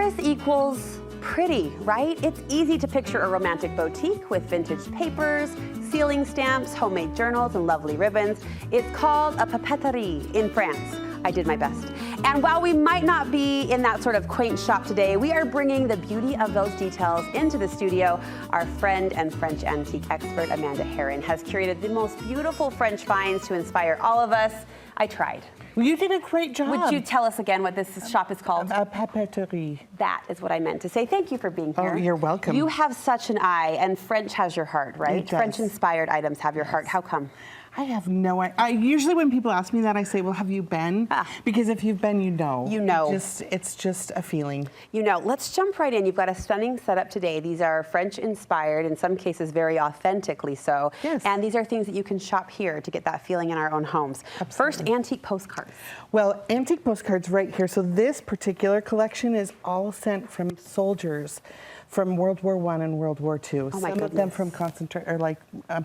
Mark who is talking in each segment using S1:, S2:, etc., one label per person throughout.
S1: Paris equals pretty, right? It's easy to picture a romantic boutique with vintage papers, sealing stamps, homemade journals, and lovely ribbons. It's called a Papeterie in France. I did my best. And while we might not be in that sort of quaint shop today, we are bringing the beauty of those details into the studio. Our friend and French antique expert, Amanda Heron, has curated the most beautiful French finds to inspire all of us. I tried.
S2: Well, you did a great job.
S1: Would you tell us again what this shop is called?
S2: A Papeterie.
S1: That is what I meant to say. Thank you for being here.
S2: Oh, you're welcome.
S1: You have such an eye, and French has your heart, right?
S2: It does.
S1: French-inspired items have your heart. How come?
S2: I have no idea. Usually when people ask me that, I say, well, have you been? Because if you've been, you know.
S1: You know.
S2: It's just a feeling.
S1: You know, let's jump right in. You've got a stunning setup today. These are French-inspired, in some cases very authentically so.
S2: Yes.
S1: And these are things that you can shop here to get that feeling in our own homes.
S2: Absolutely.
S1: First, antique postcards.
S2: Well, antique postcards right here. So this particular collection is all sent from soldiers from World War I and World War II.
S1: Oh my
S2: Some
S1: goodness.
S2: of them from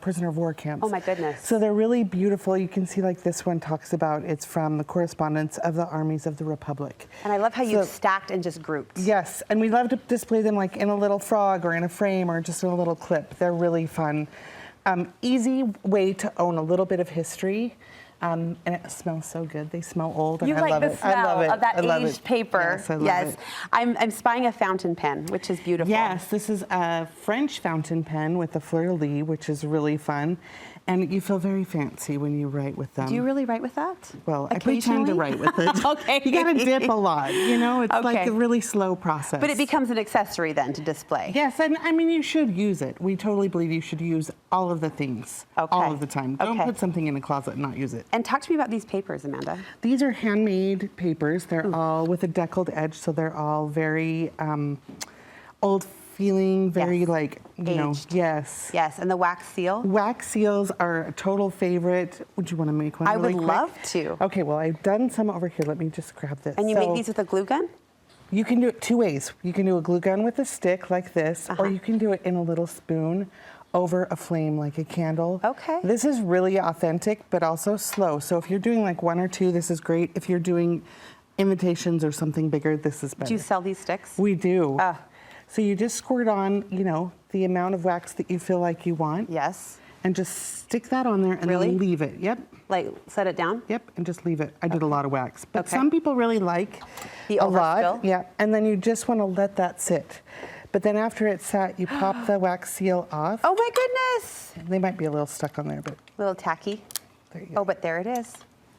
S2: prisoner of war camps.
S1: Oh my goodness.
S2: So they're really beautiful. You can see like this one talks about it's from the correspondence of the armies of the Republic.
S1: And I love how you've stacked and just grouped.
S2: Yes, and we love to display them like in a little frog or in a frame or just in a little clip. They're really fun. Easy way to own a little bit of history. And it smells so good. They smell old, and
S1: You
S2: I
S1: like
S2: love
S1: the
S2: it. I love
S1: smell
S2: it.
S1: of that
S2: I love
S1: aged
S2: it.
S1: paper.
S2: Yes, I love it.
S1: I'm spying a fountain pen, which is beautiful.
S2: Yes, this is a French fountain pen with a fleur-de-lis, which is really fun. And you feel very fancy when you write with them.
S1: Do you really write with that?
S2: Well, I pretend to write with it.
S1: Okay.
S2: You gotta dip a lot, you know? It's like
S1: Okay.
S2: a really slow process.
S1: But it becomes an accessory then to display.
S2: Yes, and I mean, you should use it. We totally believe you should use all of the things, all of the time. Don't put something in a closet and not use it.
S1: And talk to me about these papers, Amanda.
S2: These are handmade papers. They're all with a deckled edge, so they're all very old feeling, very like, you know, yes.
S1: Yes, and the wax seal?
S2: Wax seals are a total favorite. Would you want to make one
S1: I
S2: really
S1: would
S2: quick?
S1: love to.
S2: Okay, well, I've done some over here. Let me just grab this.
S1: And you make these with a glue gun?
S2: You can do it two ways. You can do a glue gun with a stick like this, or you can do it in a little spoon over a flame like a candle.
S1: Okay.
S2: This is really authentic, but also slow. So if you're doing like one or two, this is great. If you're doing invitations or something bigger, this is better.
S1: Do you sell these sticks?
S2: We do. So you just squirt on, you know, the amount of wax that you feel like you want.
S1: Yes.
S2: And just stick that on there and then leave it. Yep.
S1: Like set it down?
S2: Yep, and just leave it. I did a lot of wax. But some people really like
S1: the
S2: a
S1: overspill.
S2: lot. Yeah, and then you just want to let that sit. But then after it's sat, you pop the wax seal off.
S1: Oh my goodness!
S2: They might be a little stuck on there, but
S1: A little tacky.
S2: there you go.
S1: Oh, but there it is.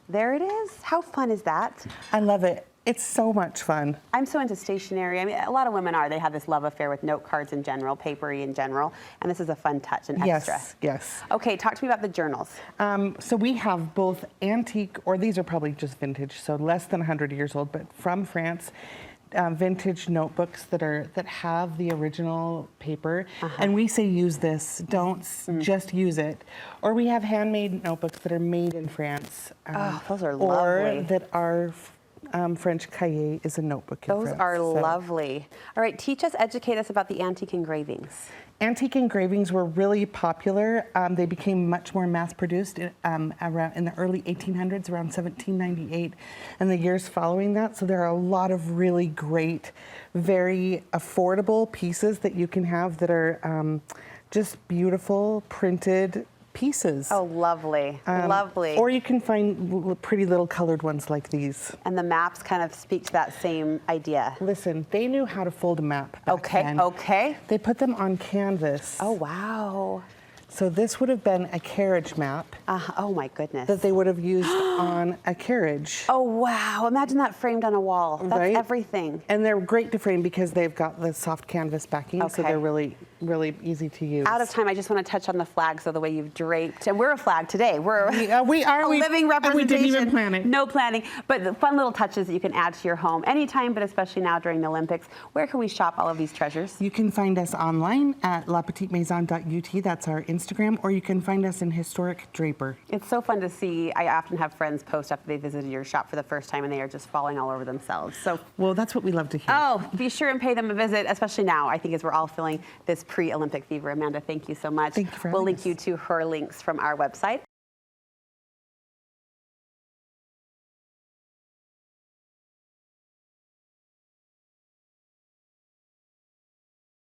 S1: There it is. How fun is that?
S2: I love it. It's so much fun.
S1: I'm so into stationery. I mean, a lot of women are. They have this love affair with note cards in general, papery in general, and this is a fun touch and extra.
S2: Yes, yes.
S1: Okay, talk to me about the journals.
S2: So we have both antique, or these are probably just vintage, so less than 100 years old, but from France. Vintage notebooks that have the original paper, and we say use this. Don't just use it. Or we have handmade notebooks that are made in France.
S1: Those are lovely.
S2: Or that are French cahier is a notebook in
S1: Those
S2: France.
S1: are lovely. All right, teach us, educate us about the antique engravings.
S2: Antique engravings were really popular. They became much more mass-produced around in the early 1800s, around 1798, and the years following that. So there are a lot of really great, very affordable pieces that you can have that are just beautiful, printed pieces.
S1: Oh, lovely, lovely.
S2: Or you can find pretty little colored ones like these.
S1: And the maps kind of speak to that same idea.
S2: Listen, they knew how to fold a map back then.
S1: Okay.
S2: They put them on canvas.
S1: Oh, wow.
S2: So this would have been a carriage map
S1: Oh my goodness.
S2: that they would have used on a carriage.
S1: Oh, wow. Imagine that framed on a wall. That's
S2: Right?
S1: everything.
S2: And they're great to frame because they've got the soft canvas backing, so they're really, really easy to use.
S1: Out of time, I just want to touch on the flags, though, the way you've draped. And we're a flag today. We're
S2: we are
S1: a living representation.
S2: And we didn't even plan it.
S1: No planning. But the fun little touches that you can add to your home anytime, but especially now during the Olympics. Where can we shop all of these treasures?
S2: You can find us online at lapetitemaison.ut. That's our Instagram, or you can find us in Historic Draper.
S1: It's so fun to see. I often have friends post after they visited your shop for the first time, and they are just falling all over themselves. So,
S2: well, that's what we love to hear.
S1: oh, be sure and pay them a visit, especially now, I think, as we're all feeling this pre-Olympic fever. Amanda, thank you so much.
S2: Thank you for
S1: We'll
S2: having
S1: link
S2: us.
S1: you to her links from our website.